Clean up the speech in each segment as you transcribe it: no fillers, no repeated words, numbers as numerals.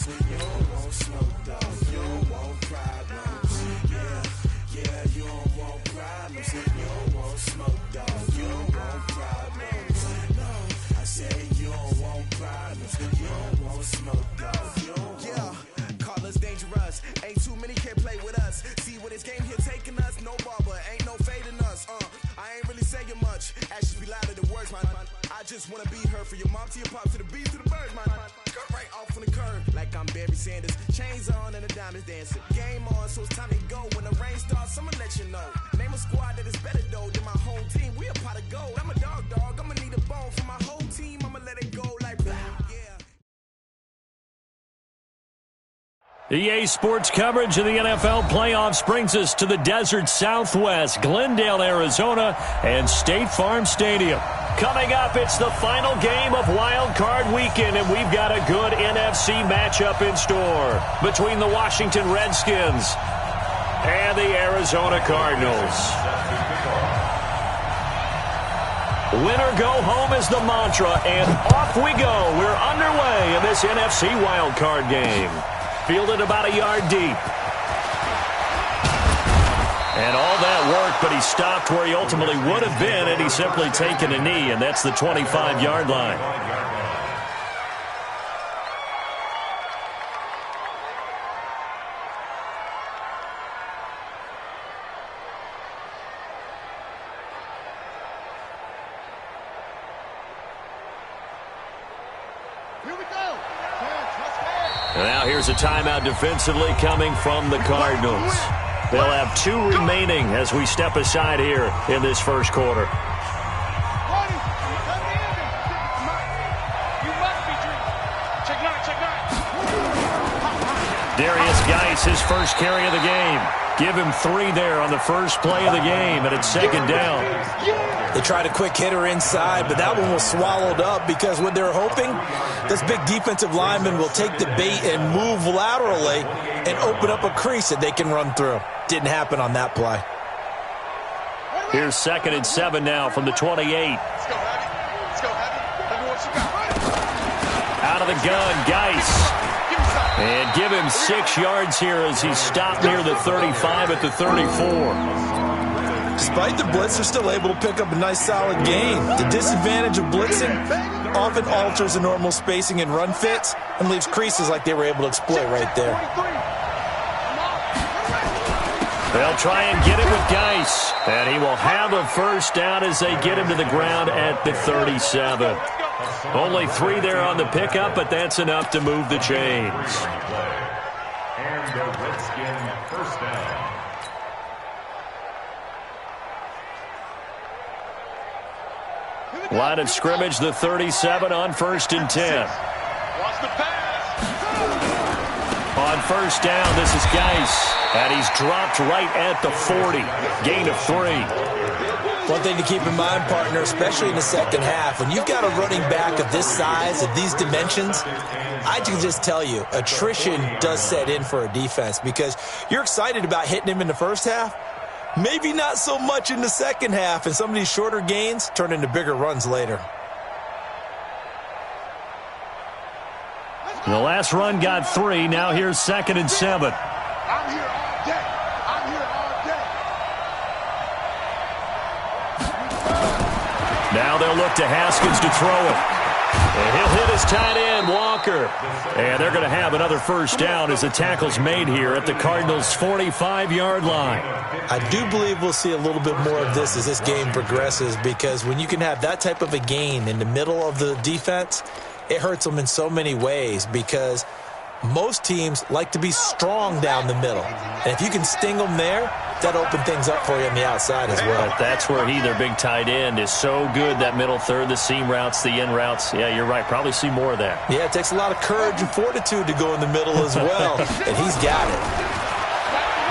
You don't want smoke, though. You don't want problems. Yeah, you don't want problems. You don't want smoke, though. You don't want problems. No, I said you don't want problems. You don't want smoke, though. Yeah, call us dangerous. Ain't too many can play with us. See where this game here taking us? No barber, ain't no fading us. I ain't really saying much. Actions be louder than words, man. I just wanna be heard from your mom to your pop to the beat to the birds, man. Cut right off on the curb, like I'm Barry Sanders. Chains on and the diamonds dancing. Game on, so it's time to go. When the rain starts, I'ma let you know. Name a squad that is better though than my whole team. We a pot of gold. I'm a dog. I'ma need a bone for my whole team. I'ma let it go like blah. Yeah. EA Sports coverage of the NFL playoffs brings us to the desert Southwest, Glendale, Arizona, and State Farm Stadium. Coming up, it's the final game of Wild Card Weekend, and we've got a good NFC matchup in store between the Washington Redskins and the Arizona Cardinals. Winner go home is the mantra, and off we go. We're underway in this NFC Wild Card game. Fielded about a yard deep. And all that work, but he stopped where he ultimately would have been had he simply taken a knee, and that's the 25-yard line. Here we go. Now here's a timeout defensively coming from the Cardinals. They'll have 2 remaining as we step aside here in this first quarter. Darius Geis, his first carry of the game. Give him 3 there on the first play of the game, and it's second down. They tried a quick hitter inside, but that one was swallowed up because what they're hoping, this big defensive lineman will take the bait and move laterally and open up a crease that they can run through. Didn't happen on that play. Here's 2nd and 7 now from the 28. Let's go, Heavy. Let's go, Heavy. Heavy, what you got? Out of the gun, Geis. And give him 6 yards here as he stopped near the 35 at the 34. Despite the blitz, they're still able to pick up a nice solid gain. The disadvantage of blitzing often alters the normal spacing and run fits and leaves creases like they were able to exploit right there. They'll try and get it with Geis, and he will have a first down as they get him to the ground at the 37. Only 3 there on the pickup, but that's enough to move the chains. And the Redskin first down. Line of scrimmage, the 37 on 1st and 10. Watch the pass. On first down, this is Geis, and he's dropped right at the 40. Gain of 3. One thing to keep in mind, partner, especially in the second half, when you've got a running back of this size, of these dimensions, I can just tell you, attrition does set in for a defense because you're excited about hitting him in the first half, maybe not so much in the second half, and some of these shorter gains turn into bigger runs later. The last run got 3. Now here's 2nd and 7. I'm here all day. I'm here all day. Now they'll look to Haskins to throw it. And he'll hit his tight end, Walker. And they're going to have another first down as the tackle's made here at the Cardinals' 45-yard line. I do believe we'll see a little bit more of this as this game progresses because when you can have that type of a gain in the middle of the defense, it hurts them in so many ways because most teams like to be strong down the middle. And if you can sting them there, that opens things up for you on the outside as well. But that's where their big tight end, is so good, that middle third, the seam routes, the in routes. Yeah, you're right. Probably see more of that. Yeah, it takes a lot of courage and fortitude to go in the middle as well, and he's got it.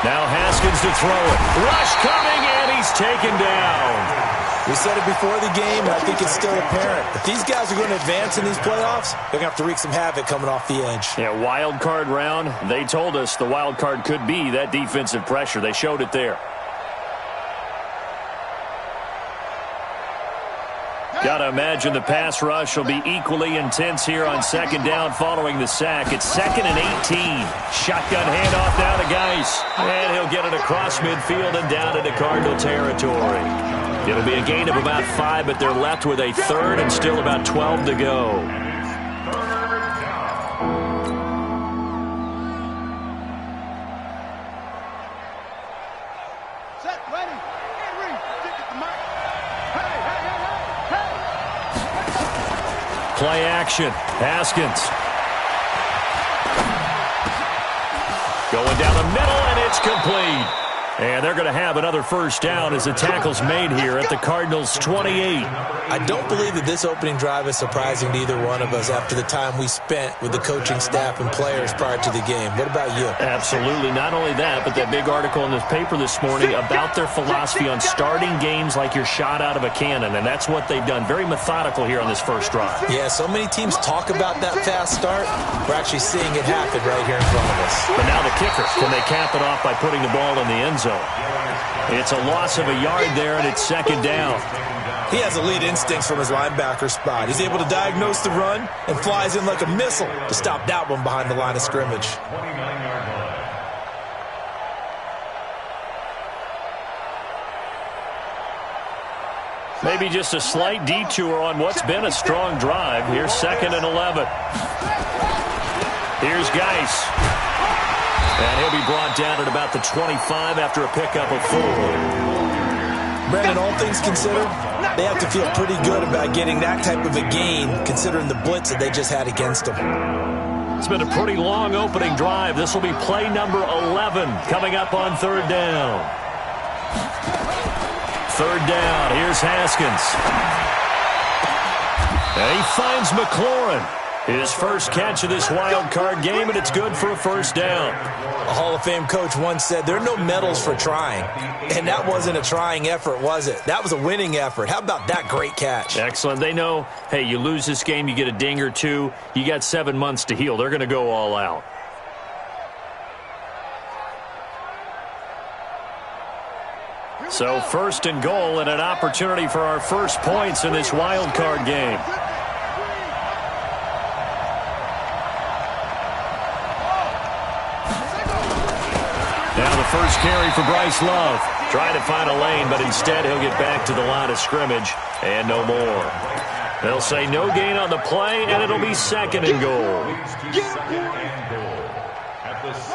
Now Haskins to throw it. Rush coming, and he's taken down. We said it before the game, and I think it's still apparent. If these guys are going to advance in these playoffs, they're going to have to wreak some havoc coming off the edge. Yeah, wild card round. They told us the wild card could be that defensive pressure. They showed it there. Got to imagine the pass rush will be equally intense here on second down following the sack. It's 2nd and 18. Shotgun handoff now to Geis. And he'll get it across midfield and down into Cardinal territory. It'll be a gain of about 5, but they're left with a 3rd and still about 12 to go. Play action. Haskins. Going down the middle, and it's complete. And they're going to have another first down as the tackle's made here at the Cardinals' 28. I don't believe that this opening drive is surprising to either one of us after the time we spent with the coaching staff and players prior to the game. What about you? Absolutely. Not only that, but that big article in the paper this morning about their philosophy on starting games like you're shot out of a cannon, and that's what they've done. Very methodical here on this first drive. Yeah, so many teams talk about that fast start. We're actually seeing it happen right here in front of us. But now the kicker. Can they cap it off by putting the ball in the end zone? It's a loss of a yard there, and it's second down. He has elite instincts from his linebacker spot. He's able to diagnose the run and flies in like a missile to stop that one behind the line of scrimmage. Maybe just a slight detour on what's been a strong drive. Here's 2nd and 11. Here's Geis. And he'll be brought down at about the 25 after a pickup of 4. Brandon, all things considered, they have to feel pretty good about getting that type of a gain considering the blitz that they just had against them. It's been a pretty long opening drive. This will be play number 11 coming up on 3rd down. 3rd down. Here's Haskins. And he finds McLaurin. His first catch of this wild card game, and it's good for a first down. A Hall of Fame coach once said, there are no medals for trying. And that wasn't a trying effort, was it? That was a winning effort. How about that great catch? Excellent. They know, hey, you lose this game, you get a ding or two. You got 7 months to heal. They're going to go all out. So 1st and goal and an opportunity for our first points in this wild card game. Now the first carry for Bryce Love. Trying to find a lane, but instead he'll get back to the line of scrimmage and no more. They'll say no gain on the play, and it'll be 2nd and goal.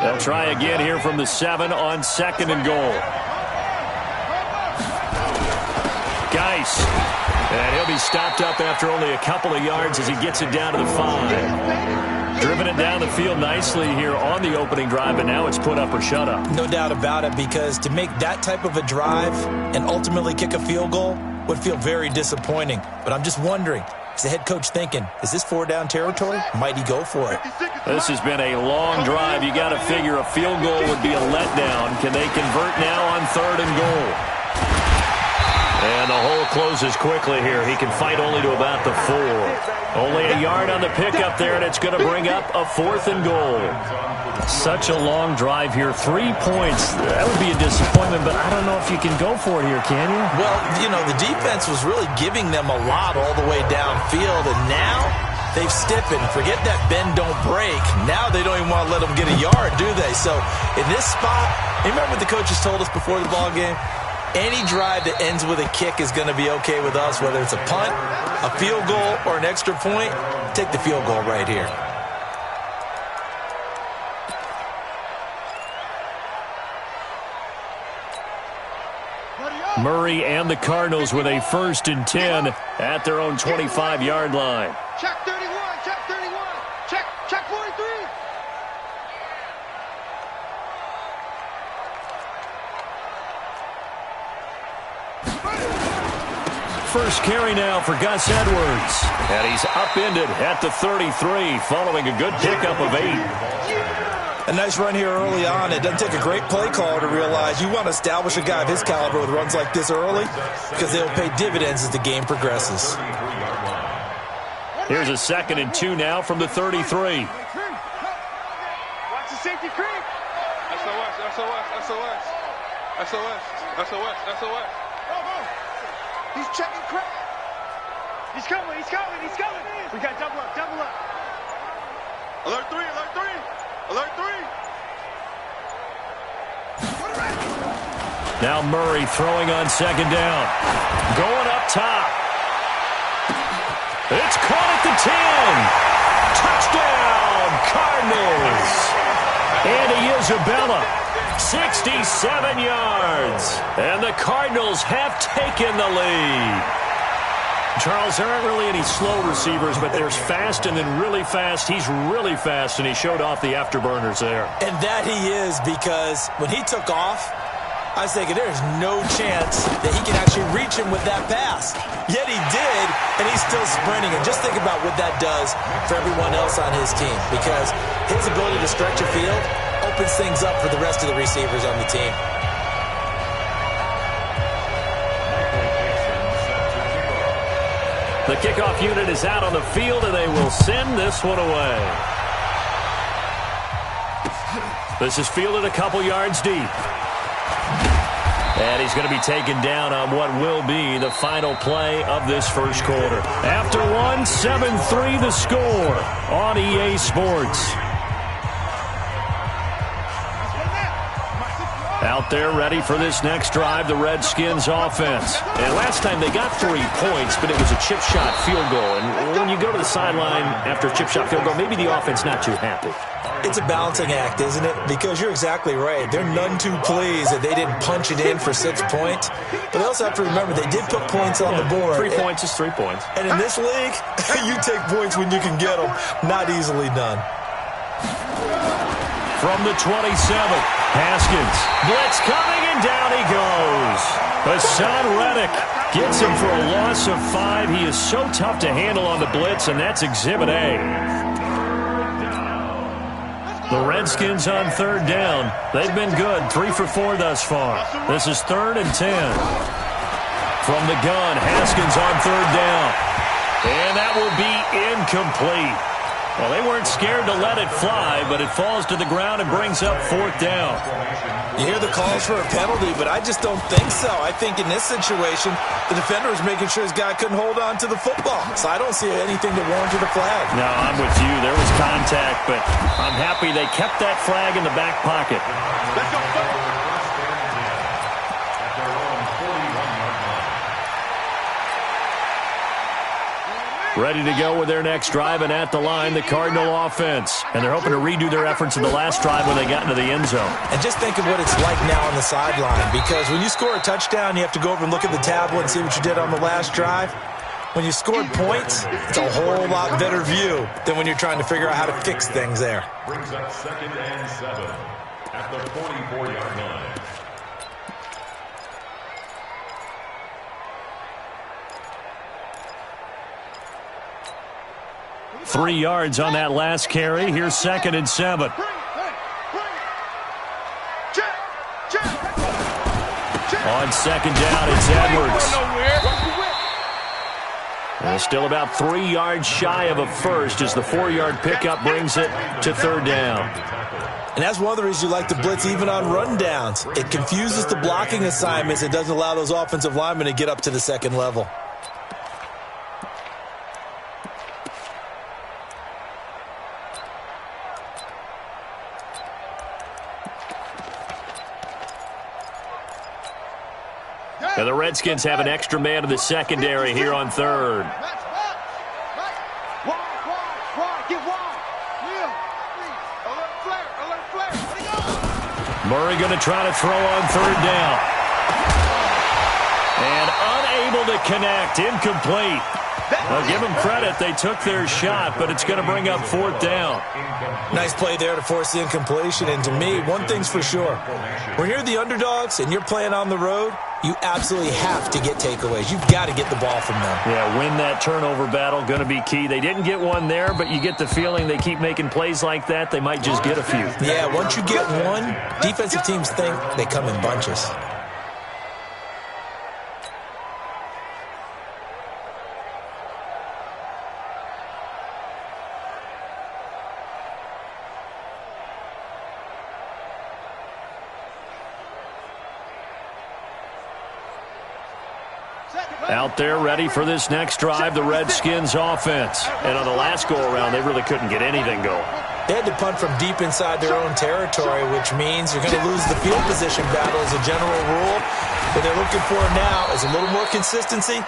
They'll try again here from the 7 on 2nd and goal. Geis. And he'll be stopped up after only a couple of yards as he gets it down to the 5. Driven it down the field nicely here on the opening drive, and now it's put up or shut up. No doubt about it, because to make that type of a drive and ultimately kick a field goal would feel very disappointing. But I'm just wondering, is the head coach thinking, is this 4-down territory? Might he go for it? This has been a long drive. You got to figure a field goal would be a letdown. Can they convert now on 3rd and goal? And the hole closes quickly here. He can fight only to about the 4. Only a yard on the pickup there, and it's going to bring up a 4th and goal. Such a long drive here. 3 points. That would be a disappointment, but I don't know if you can go for it here, can you? Well, you know, the defense was really giving them a lot all the way downfield, and now they've stiffened. Forget that bend, don't break. Now they don't even want to let them get a yard, do they? So in this spot, remember what the coaches told us before the ball game? Any drive that ends with a kick is going to be okay with us, whether it's a punt, a field goal, or an extra point. Take the field goal right here. Murray and the Cardinals with a 1st and 10 at their own 25-yard line. Check 31, check 31, check 43. First carry now for Gus Edwards. And he's upended at the 33 following a good pickup of 8. A nice run here early on. It doesn't take a great play caller to realize you want to establish a guy of his caliber with runs like this early because they'll pay dividends as the game progresses. Here's a 2nd and 2 now from the 33. Watch the safety creep. SOS, SOS, SOS. SOS, SOS, SOS. He's checking crack. He's coming. We got double up. Alert 3. Now Murray throwing on second down. Going up top. It's caught at the 10. Touchdown, Cardinals. Andy Isabella, 67 yards. And the Cardinals have taken the lead. Charles, there aren't really any slow receivers, but there's fast and then really fast. He's really fast, and he showed off the afterburners there. And that he is, because when he took off, I was thinking there's no chance that he can actually reach him with that pass. Yet he did, and he's still sprinting. And just think about what that does for everyone else on his team, because his ability to stretch a field opens things up for the rest of the receivers on the team. The kickoff unit is out on the field, and they will send this one away. This is fielded a couple yards deep. And he's going to be taken down on what will be the final play of this first quarter. After one, 7-3 the score on EA Sports. Out there ready for this next drive, the Redskins offense. And last time they got 3 points, but it was a chip shot field goal. And when you go to the sideline after a chip shot field goal, maybe the offense not too happy. It's a balancing act, isn't it? Because you're exactly right. They're none too pleased that they didn't punch it in for 6 points. But they also have to remember they did put points on the board. 3 points is 3 points. And in this league, you take points when you can get them. Not easily done. From the 27, Haskins. Blitz coming, and down he goes. Hassan Reddick gets him for a loss of 5. He is so tough to handle on the blitz, and that's Exhibit A. The Redskins on third down. They've been good, 3 for 4 thus far. This is 3rd and 10. From the gun, Haskins on third down. And that will be incomplete. Well, they weren't scared to let it fly, but it falls to the ground and brings up 4th down. You hear the calls for a penalty, but I just don't think so. I think in this situation, the defender was making sure his guy couldn't hold on to the football. So I don't see anything that warranted a flag. No, I'm with you. There was contact, but I'm happy they kept that flag in the back pocket. Let's go. Ready to go with their next drive, and at the line, the Cardinal offense. And they're hoping to redo their efforts in the last drive when they got into the end zone. And just think of what it's like now on the sideline, because when you score a touchdown, you have to go over and look at the tablet and see what you did on the last drive. When you scored points, it's a whole lot better view than when you're trying to figure out how to fix things there. Brings up 2nd and 7 at the 44-yard line. 3 yards on that last carry. Here's 2nd and 7. On second down, it's Edwards. And still about 3 yards shy of a first as the 4-yard pickup brings it to third down. And that's one of the reasons you like to blitz even on rundowns. It confuses the blocking assignments. It doesn't allow those offensive linemen to get up to the second level. And the Redskins have an extra man in the secondary here on third. Murray going to try to throw on third down. And unable to connect. Incomplete. Well, give them credit. They took their shot, but it's going to bring up 4th down. Nice play there to force the incompletion. And to me, one thing's for sure. When you're the underdogs and you're playing on the road, you absolutely have to get takeaways. You've got to get the ball from them. Yeah, win that turnover battle, going to be key. They didn't get one there, but you get the feeling they keep making plays like that, they might just get a few. Yeah, once you get one, defensive teams think they come in bunches. Out there ready for this next drive, the Redskins offense. And on the last go-around, they really couldn't get anything going. They had to punt from deep inside their own territory, which means you're going to lose the field position battle as a general rule. What they're looking for now is a little more consistency,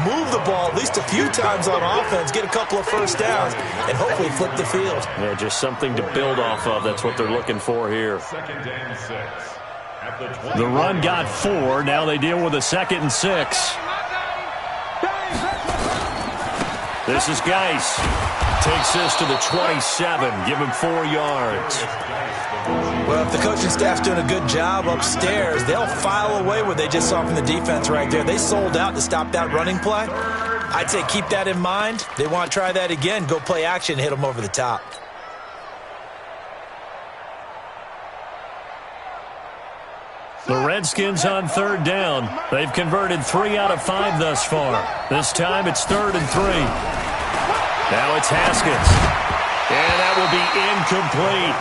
move the ball at least a few times on offense, get a couple of first downs, and hopefully flip the field. Yeah, just something to build off of. That's what they're looking for here. 2nd and 6. At the 20. The run got 4. Now they deal with a 2nd and 6. This is Geis. Takes this to the 27. Give him 4 yards. Well, if the coaching staff's doing a good job upstairs, they'll file away what they just saw from the defense right there. They sold out to stop that running play. I'd say keep that in mind. They want to try that again. Go play action, hit them over the top. The Redskins on 3rd down. They've converted 3 out of 5 thus far. This time it's 3rd and 3. Now it's Haskins. And that will be incomplete.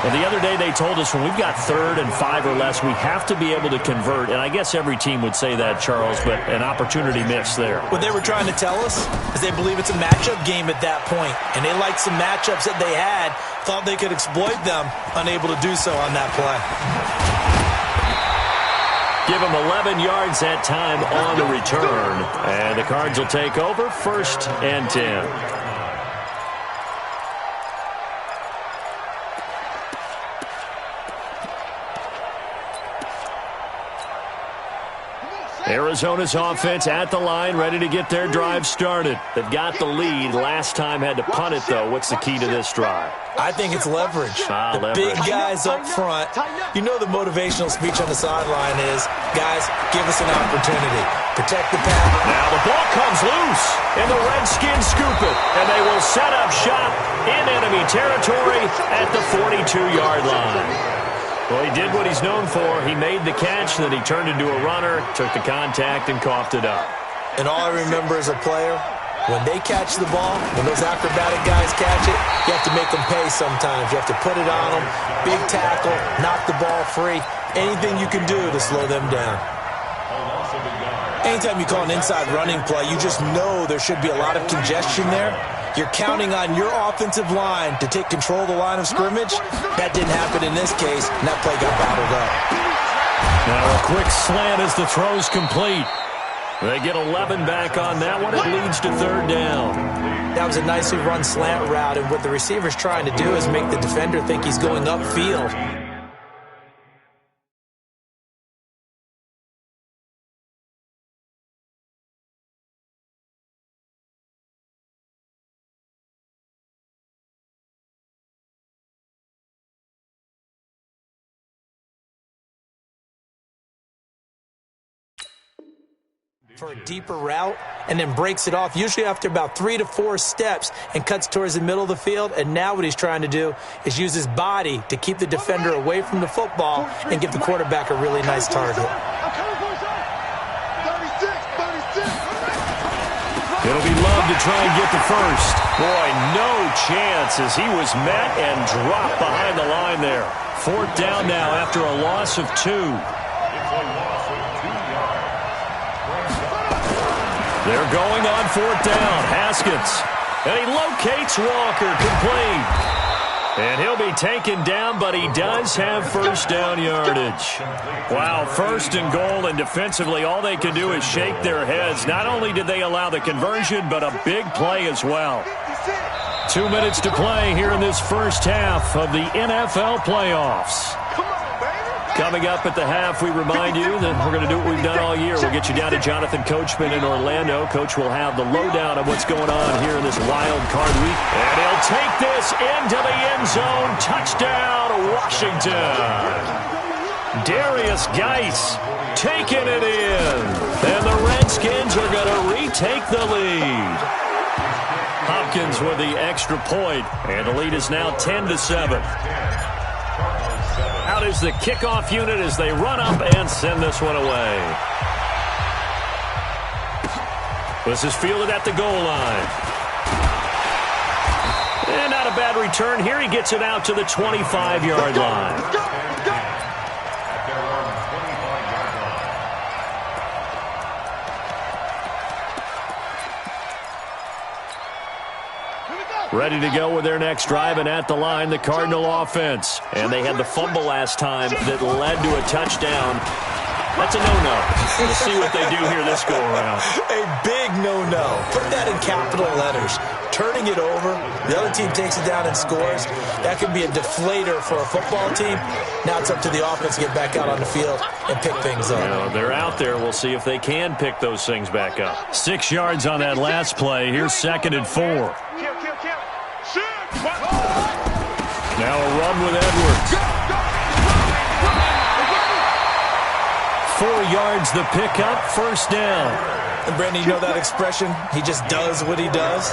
Well, the other day they told us when we've got 3rd and 5 or less, we have to be able to convert. And I guess every team would say that, Charles, but an opportunity missed there. What they were trying to tell us is they believe it's a matchup game at that point. And they liked some matchups that they had, thought they could exploit them, unable to do so on that play. Give him 11 yards that time on the return. And the Cards will take over 1st and 10. Arizona's offense at the line, ready to get their drive started. They've got the lead. Last time had to punt it, though. What's the key to this drive? I think it's leverage. The big guys up front. You know the motivational speech on the sideline is, guys, give us an opportunity. Protect the pass. Now the ball comes loose, and the Redskins scoop it. And they will set up shop in enemy territory at the 42-yard line. Well, he did what he's known for. He made the catch, then he turned into a runner, took the contact, and coughed it up. And all I remember as a player, when they catch the ball, when those acrobatic guys catch it, you have to make them pay sometimes. You have to put it on them, big tackle, knock the ball free, anything you can do to slow them down. Anytime you call an inside running play, you just know there should be a lot of congestion there. You're counting on your offensive line to take control of the line of scrimmage. That didn't happen in this case, and that play got bottled up. Now a quick slant as the throw's complete. They get 11 back on that one. It leads to 3rd down. That was a nicely run slant route, and what the receiver's trying to do is make the defender think he's going upfield. For a deeper route and then breaks it off, usually after about 3 to 4 steps, and cuts towards the middle of the field. And now what he's trying to do is use his body to keep the defender away from the football and give the quarterback a really nice target. It'll be Love to try and get the first. Boy, no chance as he was met and dropped behind the line there. 4th down now after a loss of 2. They're going on 4th down. Haskins. And he locates Walker, complete. And he'll be taken down, but he does have 1st down yardage. Wow, 1st and goal, and defensively all they can do is shake their heads. Not only did they allow the conversion, but a big play as well. 2 minutes to play here in this first half of the NFL playoffs. Coming up at the half, we remind you that we're going to do what we've done all year. We'll get you down to Jonathan Coachman in Orlando. Coach will have the lowdown of what's going on here in this wild card week. And he'll take this into the end zone. Touchdown, Washington. Demarrius Geis taking it in. And the Redskins are going to retake the lead. Hopkins with the extra point. And the lead is now 10-7. Out is the kickoff unit as they run up and send this one away. This is fielded at the goal line. And not a bad return here. He gets it out to the 25-yard line. Ready to go with their next drive, and at the line, the Cardinal offense. And they had the fumble last time that led to a touchdown. That's a no-no. We'll see what they do here this go-around. A big no-no. Put that in capital letters. Turning it over, the other team takes it down and scores. That could be a deflator for a football team. Now it's up to the offense to get back out on the field and pick things up. You know, they're out there. We'll see if they can pick those things back up. 6 yards on that last play. Here's 2nd and 4. Now a run with Edwards. 4 yards the pickup, 1st down. And Brandon, you know that expression? He just does what he does.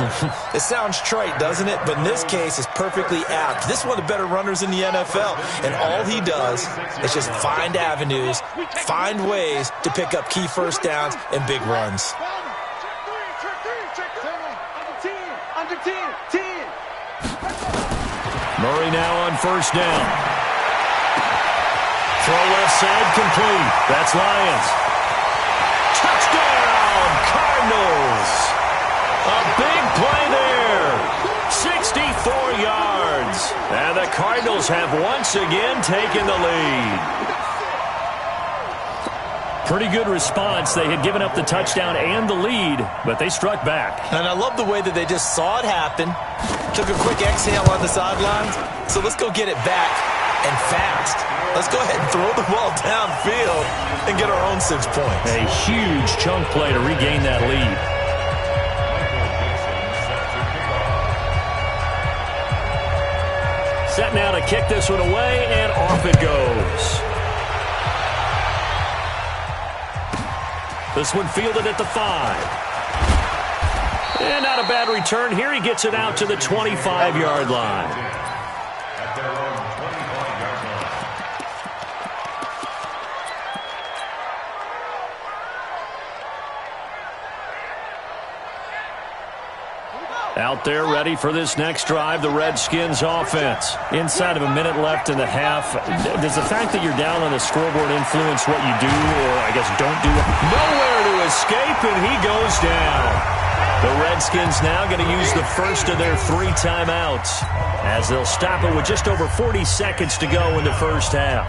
It sounds trite, doesn't it? But in this case, it's perfectly apt. This is one of the better runners in the NFL. And all he does is just find avenues, find ways to pick up key 1st downs and big runs. Murray now on 1st down. Throw left side complete. That's Lions. Touchdown, Cardinals. A big play there. 64 yards. And the Cardinals have once again taken the lead. Pretty good response. They had given up the touchdown and the lead, but they struck back. And I love the way that they just saw it happen, took a quick exhale on the sidelines. So let's go get it back and fast. Let's go ahead and throw the ball downfield and get our own 6 points. A huge chunk play to regain that lead. Set now to kick this one away, and off it goes. This one fielded at the 5. And not a bad return here. He gets it out to the 25-yard line. At their own 25-yard line. Out there ready for this next drive, the Redskins offense. Inside of a minute left in the half. Does the fact that you're down on the scoreboard influence what you do, or I guess don't do? Nowhere to escape, and he goes down. The Redskins now going to use the first of their 3 timeouts as they'll stop it with just over 40 seconds to go in the first half.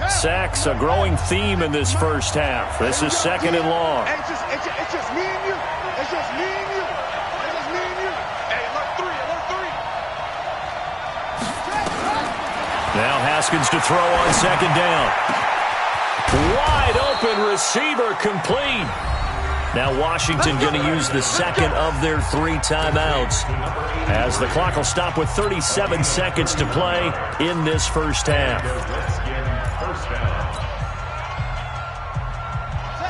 Sacks, a growing theme in this first half. This is 2nd and long. Hey, it's just me and you. It's just me and you. It's just me and you. Hey, alert 3. Now Haskins to throw on 2nd down. Wide open receiver complete. Now Washington going to use the 2nd of their 3 timeouts as the clock will stop with 37 seconds to play in this first half.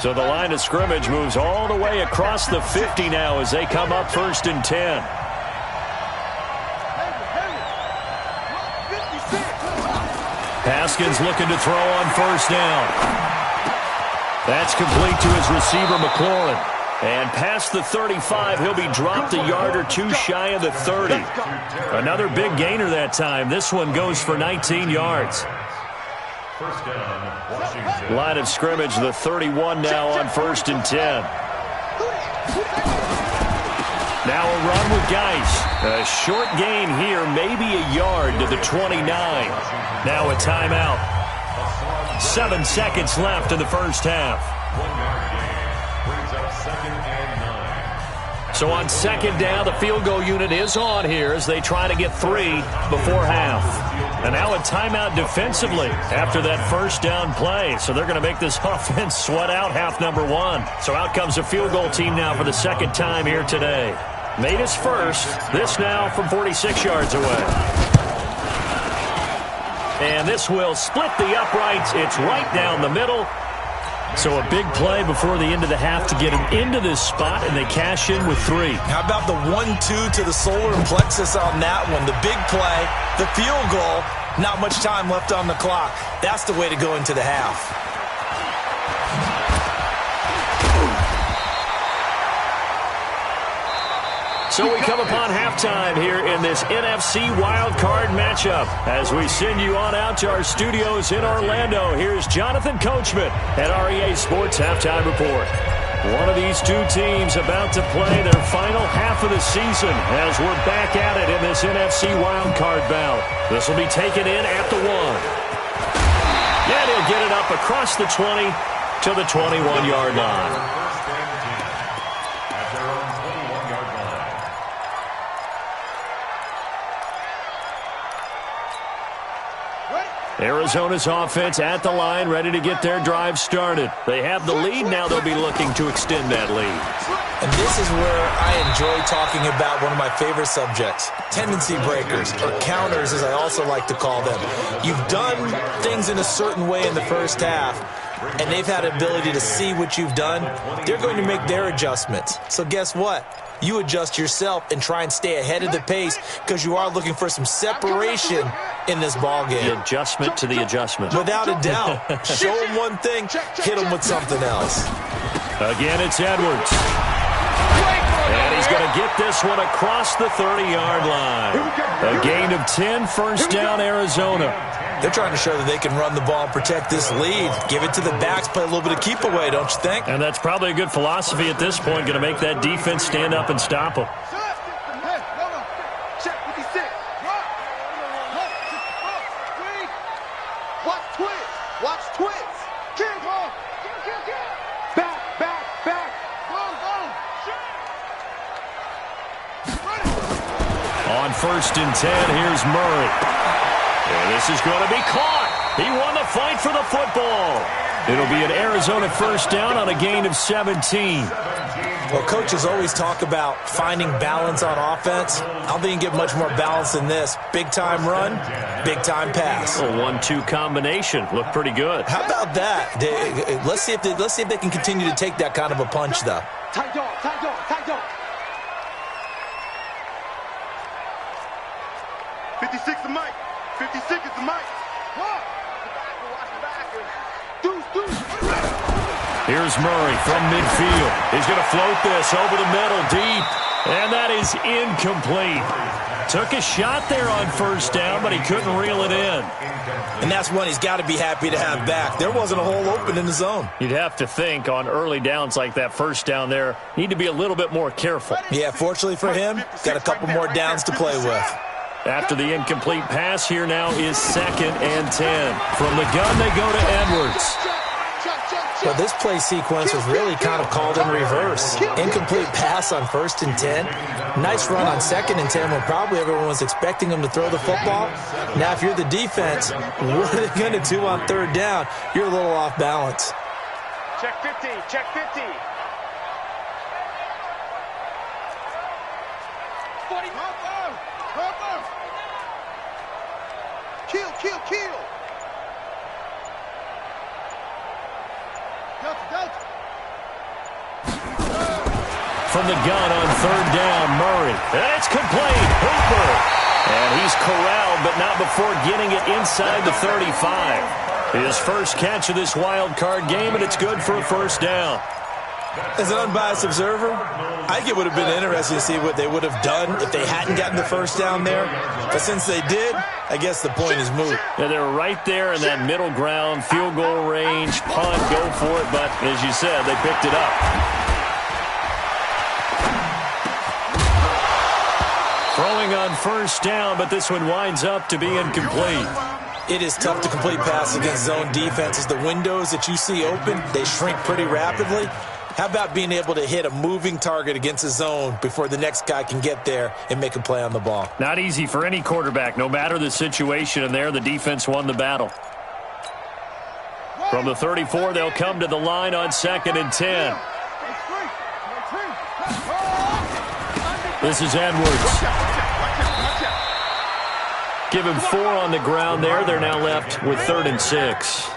So the line of scrimmage moves all the way across the 50 now as they come up 1st and 10. Haskins looking to throw on 1st down. That's complete to his receiver, McLaurin. And past the 35, he'll be dropped a yard or 2 shy of the 30. Another big gainer that time. This one goes for 19 yards. First down, Washington. Line of scrimmage, the 31 now on 1st and 10. Now a run with Geis. A short gain here, maybe a yard to the 29. Now a timeout. 7 seconds left in the first half. 1 yard gain. Brings up 2nd and 9. So on 2nd down, the field goal unit is on here as they try to get 3 before half. And now a timeout defensively after that 1st down play. So they're going to make this offense sweat out half number 1. So out comes a field goal team now for the 2nd time here today. Made his first. This now from 46 yards away. And this will split the uprights. It's right down the middle. So a big play before the end of the half to get him into this spot, and they cash in with 3. How about the 1-2 to the solar plexus on that one? The big play, the field goal, not much time left on the clock. That's the way to go into the half. So we come upon halftime here in this NFC wildcard matchup. As we send you on out to our studios in Orlando, here's Jonathan Coachman at REA Sports Halftime Report. One of these two teams about to play their final half of the season as we're back at it in this NFC wildcard bout. This will be taken in at the 1. And he'll get it up across the 20 to the 21-yard line. Arizona's offense at the line, ready to get their drive started. They have the lead. Now they'll be looking to extend that lead. And this is where I enjoy talking about one of my favorite subjects, tendency breakers, or counters as I also like to call them. You've done things in a certain way in the first half, and they've had ability to see what you've done. They're going to make their adjustments. So guess what? You adjust yourself and try and stay ahead of the pace because you are looking for some separation in this ball game. The adjustment to the adjustment. Without a doubt. Show them one thing, hit them with something else. Again, it's Edwards. And he's going to get this one across the 30-yard line. A gain of 10, first down, Arizona. They're trying to show that they can run the ball and protect this lead. Give it to the backs, play a little bit of keep away, don't you think? And that's probably a good philosophy at this point, going to make that defense stand up and stop them. Check 56. Watch twist. Watch twist. Kill, ball. Back, back, back. Boom, boom. On 1st and 10, here's Murray. And this is going to be caught. He won the fight for the football. It'll be an Arizona first down on a gain of 17. Well, coaches always talk about finding balance on offense. I don't think you can get much more balance than this. Big-time run, big-time pass. A 1-2 combination. Looked pretty good. How about that? Let's see if they can continue to take that kind of a punch, though. Tight dog, tight dog, tight dog. 56 the mic. 56 is the mic. Here's Murray from midfield. He's going to float this over the middle deep. And that is incomplete. Took a shot there on first down, but he couldn't reel it in. And that's one he's got to be happy to have back. There wasn't a hole open in the zone. You'd have to think on early downs like that first down there, need to be a little bit more careful. Yeah, fortunately for him, got a couple more downs to play with. After the incomplete pass, here now is 2nd and 10. From the gun, they go to Edwards. Well, this play sequence was really kind of called in reverse. Incomplete pass on 1st and 10. Nice run on 2nd and 10 when probably everyone was expecting him to throw the football. Now, if you're the defense, what are they going to do on 3rd down? You're a little off balance. Check 50, check 50. 40. Kill, kill, kill. From the gun on 3rd down, Murray. And it's complete. Hooper. And he's corralled, but not before getting it inside the 35. His first catch of this wild card game, and it's good for a first down. As an unbiased observer, I think it would have been interesting to see what they would have done if they hadn't gotten the first down there. But since they did, I guess the point is moot. Yeah, they were right there in that middle ground, field goal range, punt, go for it. But as you said, they picked it up. Throwing on first down, but this one winds up to be incomplete. It is tough to complete pass against zone defenses. The windows that you see open, they shrink pretty rapidly. How about being able to hit a moving target against a zone before the next guy can get there and make a play on the ball? Not easy for any quarterback, no matter the situation, and there the defense won the battle. From the 34, they'll come to the line on 2nd and 10. This is Edwards. Give him 4 on the ground there. They're now left with 3rd and 6.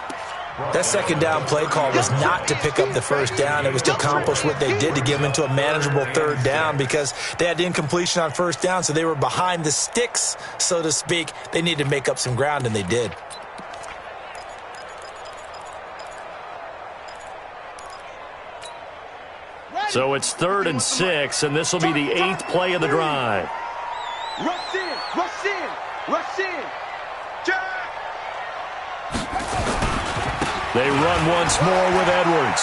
That 2nd down play call was not to pick up the first down. It was to accomplish what they did to get them into a manageable 3rd down because they had incompletion on 1st down, so they were behind the sticks, so to speak. They needed to make up some ground, and they did. So it's 3rd and 6, and this will be the 8th play of the drive. Rush in, rush in, rush in. They run once more with Edwards.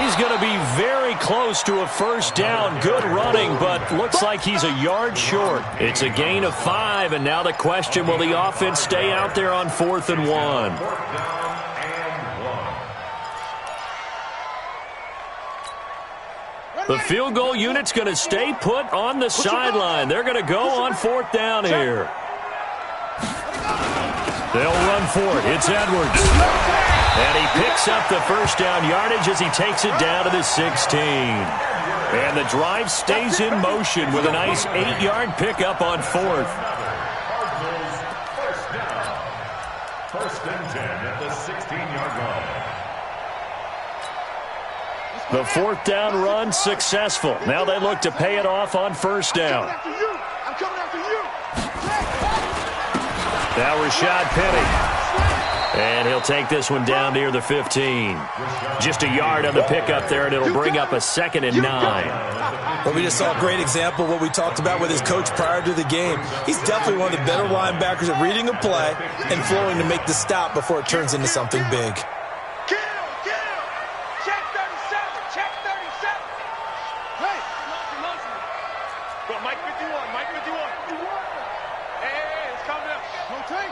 He's going to be very close to a first down. Good running, but looks like he's a yard short. It's a gain of 5, and now the question, will the offense stay out there on 4th and 1? The field goal unit's going to stay put on the sideline. They're going to go on 4th down here. They'll run for it. It's Edwards. And he picks up the first down yardage as he takes it down to the 16. And the drive stays in motion with a nice 8-yard pickup on 4th. First and 10 at the 16-yard line. The 4th down run successful. Now they look to pay it off on first down. I'm coming after you. Now Rashad Penny. And he'll take this one down near the 15. Just a yard on the pickup there, and it'll bring up a 2nd and 9. Well, we just saw a great example of what we talked about with his coach prior to the game. He's definitely one of the better linebackers at reading a play and flowing to make the stop before it turns into something big. Check 37, check 37. Hey, Mike 51, Mike 51. Hey, it's coming up. Don't take.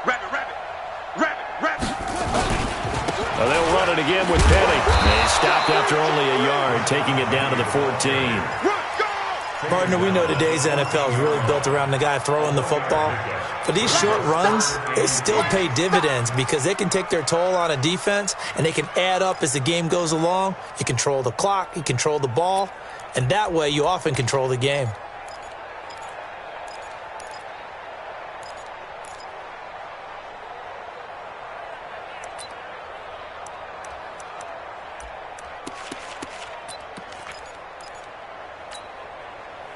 Rabbit. They'll run it again with Penny. They stopped after only a yard, taking it down to the 14. Partner, we know today's NFL is really built around the guy throwing the football. But these short runs, they still pay dividends because they can take their toll on a defense, and they can add up as the game goes along. You control the clock, you control the ball, and that way you often control the game.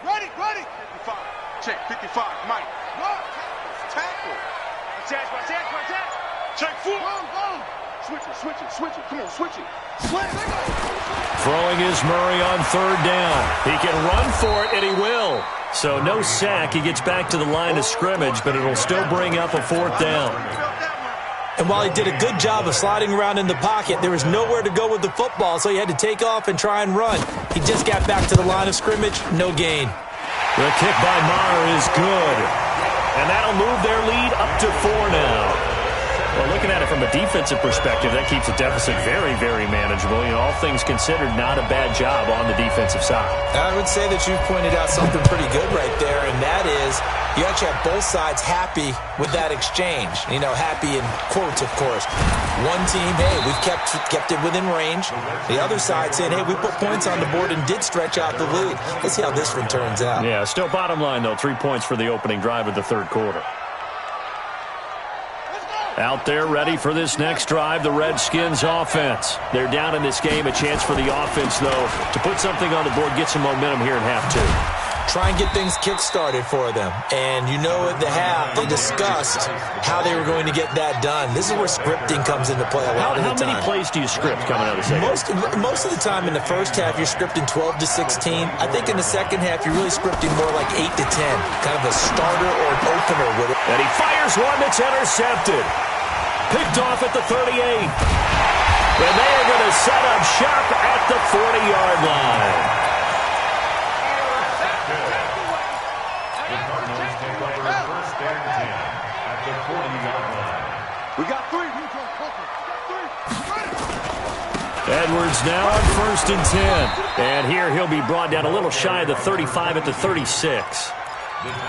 Ready. 55. Check 55, Mike. Tackle. Attack. Check 4. Boom. Switch it. Come on, switch it. Throwing is Murray on 3rd down. He can run for it, and he will. So no sack. He gets back to the line of scrimmage, but it'll still bring up a 4th down. And while he did a good job of sliding around in the pocket, there was nowhere to go with the football, so he had to take off and try and run. He just got back to the line of scrimmage, no gain. The kick by Maher is good. And that'll move their lead up to 4 now. Well, looking at it from a defensive perspective, that keeps the deficit very, very manageable. All things considered, not a bad job on the defensive side. I would say that you've pointed out something pretty good right there, and that is you actually have both sides happy with that exchange. Happy in quotes, of course. One team, hey, we've kept it within range. The other side saying, hey, we put points on the board and did stretch out the lead. Let's see how this one turns out. Yeah, still bottom line, though, 3 points for the opening drive of the 3rd quarter. Out there ready for this next drive, the Redskins offense. They're down in this game. A chance for the offense, though, to put something on the board, get some momentum here in half 2. Try and get things kick-started for them. And at the half, they discussed how they were going to get that done. This is where scripting comes into play a lot of the time. How many plays do you script coming out of the second? Most of the time in the first half, you're scripting 12 to 16. I think in the second half, you're really scripting more like 8 to 10. Kind of a starter or an opener with it. And he fires one that's intercepted. Picked off at the 38. And they are going to set up shop at the 40-yard line. We got 3. Edwards now on 1st and 10. And here he'll be brought down a little shy of the 35 at the 36.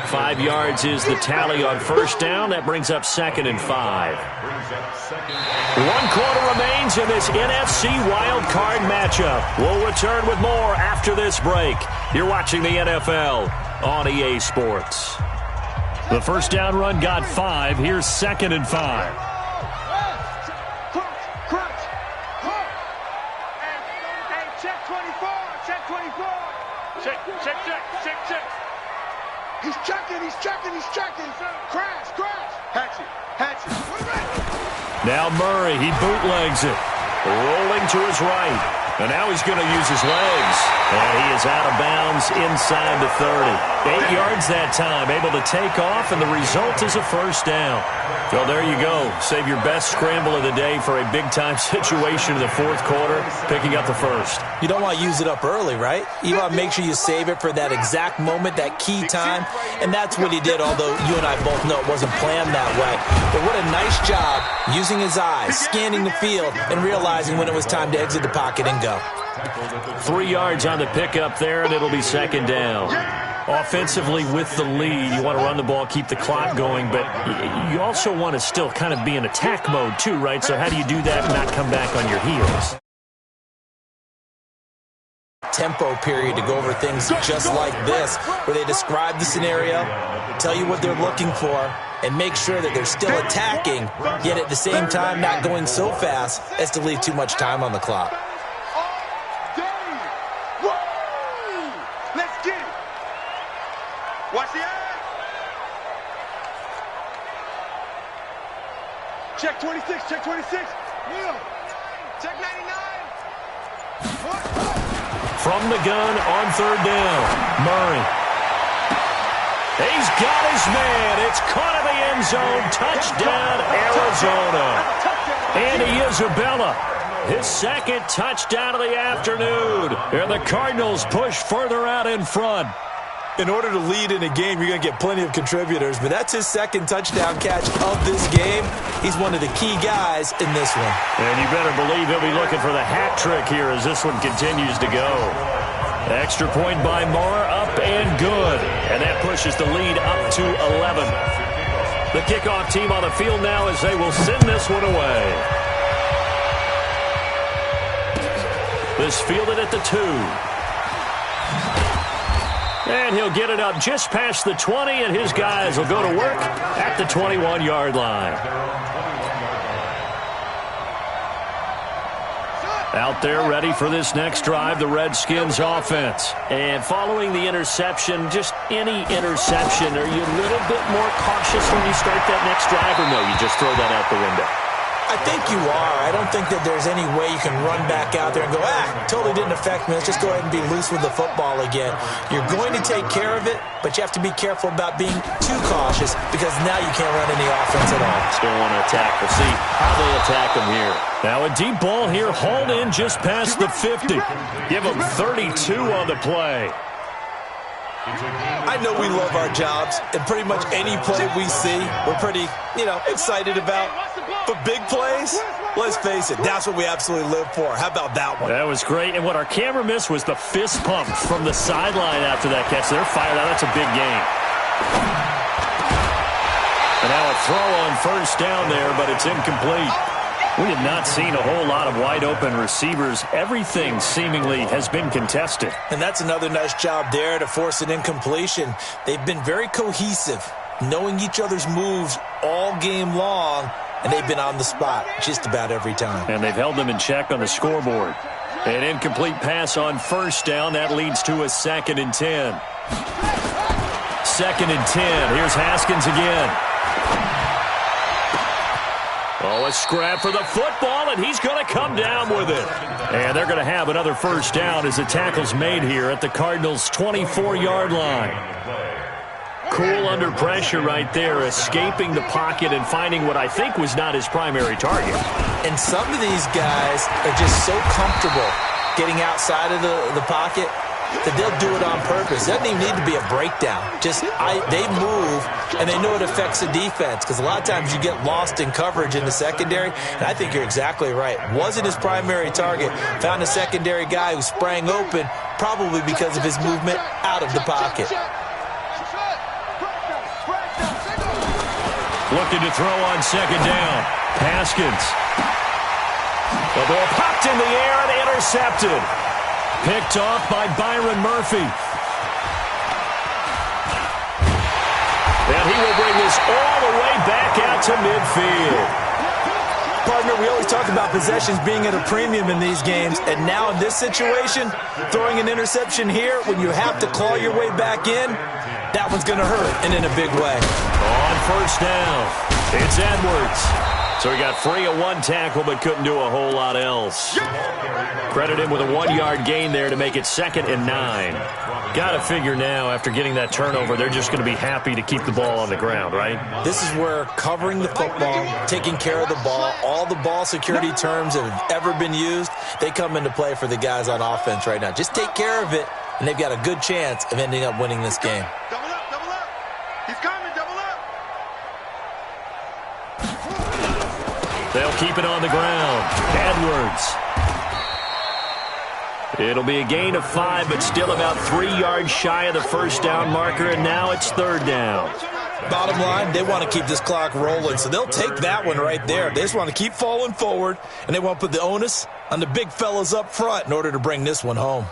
5 yards is the tally on first down. That brings up 2nd and 5. 1 quarter remains in this NFC wild card matchup. We'll return with more after this break. You're watching the NFL on EA Sports. The first down run got 5. Here's 2nd and 5. He's checking. Crash. Hatchet. Now Murray, he bootlegs it. Rolling to his right. And now he's going to use his legs. And he is out of bounds inside the 30. 8 yards that time, able to take off, and the result is a first down. Well, there you go. Save your best scramble of the day for a big-time situation in the fourth quarter, picking up the first. You don't want to use it up early, right? You want to make sure you save it for that exact moment, that key time, and that's what he did, although you and I both know it wasn't planned that way. But what a nice job using his eyes, scanning the field, and realizing when it was time to exit the pocket and go. 3 yards on the pickup there, and it'll be second down. Offensively with the lead, you want to run the ball, keep the clock going, but you also want to still kind of be in attack mode too, right? So how do you do that and not come back on your heels? Tempo period to go over things just like this, where they describe the scenario, tell you what they're looking for, and make sure that they're still attacking, yet at the same time not going so fast as to leave too much time on the clock. Let's get it. Watch the eye. Check 26, check 26. Neil. Check 99. From the gun on third down, Murray. He's got his man. It's caught in the end zone. Touchdown, Arizona. Andy Isabella, his second touchdown of the afternoon. And the Cardinals push further out in front. In order to lead in a game, you're going to get plenty of contributors, but that's his second touchdown catch of this game. He's one of the key guys in this one. And you better believe he'll be looking for the hat trick here as this one continues to go. Extra point by Moore, up and good. And that pushes the lead up to 11. The kickoff team on the field now as they will send this one away. This fielded at the 2. And he'll get it up just past the 20, and his guys will go to work at the 21-yard line. Out there ready for this next drive, the Redskins offense. And following the interception, just any interception, are you a little bit more cautious when you start that next drive, or no, you just throw that out the window? I think you are. I don't think that there's any way you can run back out there and go, totally didn't affect me. Let's just go ahead and be loose with the football again. You're going to take care of it, but you have to be careful about being too cautious because now you can't run any offense at all. Still want to attack. We'll see how they attack them here. Now a deep ball here, hauled in just past the 50. Give them 32 on the play. I know we love our jobs, and pretty much any play we see, we're pretty, excited about. But big plays, let's face it, that's what we absolutely live for. How about that one? That was great, and what our camera missed was the fist pump from the sideline after that catch. They're fired out. That's a big game. And now a throw on first down there, but it's incomplete. We have not seen a whole lot of wide-open receivers. Everything seemingly has been contested. And that's another nice job there to force an incompletion. They've been very cohesive, knowing each other's moves all game long, and they've been on the spot just about every time. And they've held them in check on the scoreboard. An incomplete pass on first down. That leads to a 2nd and 10. 2nd and 10. Here's Haskins again. Oh, a scrap for the football, and he's going to come down with it. And they're going to have another first down as the tackle's made here at the Cardinals' 24-yard line. Cool under pressure right there, escaping the pocket and finding what I think was not his primary target. And some of these guys are just so comfortable getting outside of the pocket that they'll do it on purpose. It doesn't even need to be a breakdown. They move, and they know it affects the defense because a lot of times you get lost in coverage in the secondary, and I think you're exactly right. Wasn't his primary target. Found a secondary guy who sprang open, probably because of his movement out of the pocket. Looking to throw on second down. Haskins. The ball popped in the air and intercepted. Picked off by Byron Murphy. And he will bring this all the way back out to midfield. Partner, we always talk about possessions being at a premium in these games, and now in this situation, throwing an interception here when you have to claw your way back in, that one's going to hurt, and in a big way. On first down, it's Edwards. So he got free of one tackle but couldn't do a whole lot else. Credit him with a 1-yard gain there to make it 2nd and 9. Got to figure now, after getting that turnover, they're just going to be happy to keep the ball on the ground, right? This is where covering the football, taking care of the ball, all the ball security terms that have ever been used, they come into play for the guys on offense right now. Just take care of it, and they've got a good chance of ending up winning this game. Double up, double up. He's coming, double up. They'll keep it on the ground. Edwards. It'll be a gain of 5, but still about 3 yards shy of the first down marker, and now it's 3rd down. Bottom line, they want to keep this clock rolling, so they'll take that one right there. They just want to keep falling forward, and they want to put the onus on the big fellas up front in order to bring this one home.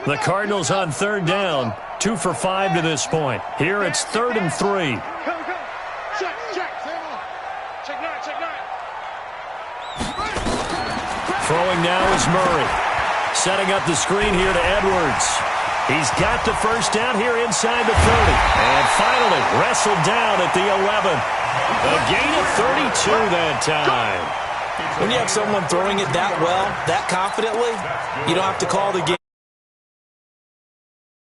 The Cardinals on 3rd down, 2 for 5 to this point. Here it's 3rd and 3. Come. Check. Check 9. Throwing now is Murray. Setting up the screen here to Edwards. He's got the first down here inside the 30. And finally wrestled down at the 11. A gain of 32 that time. When you have someone throwing it that well, that confidently, you don't have to call the game.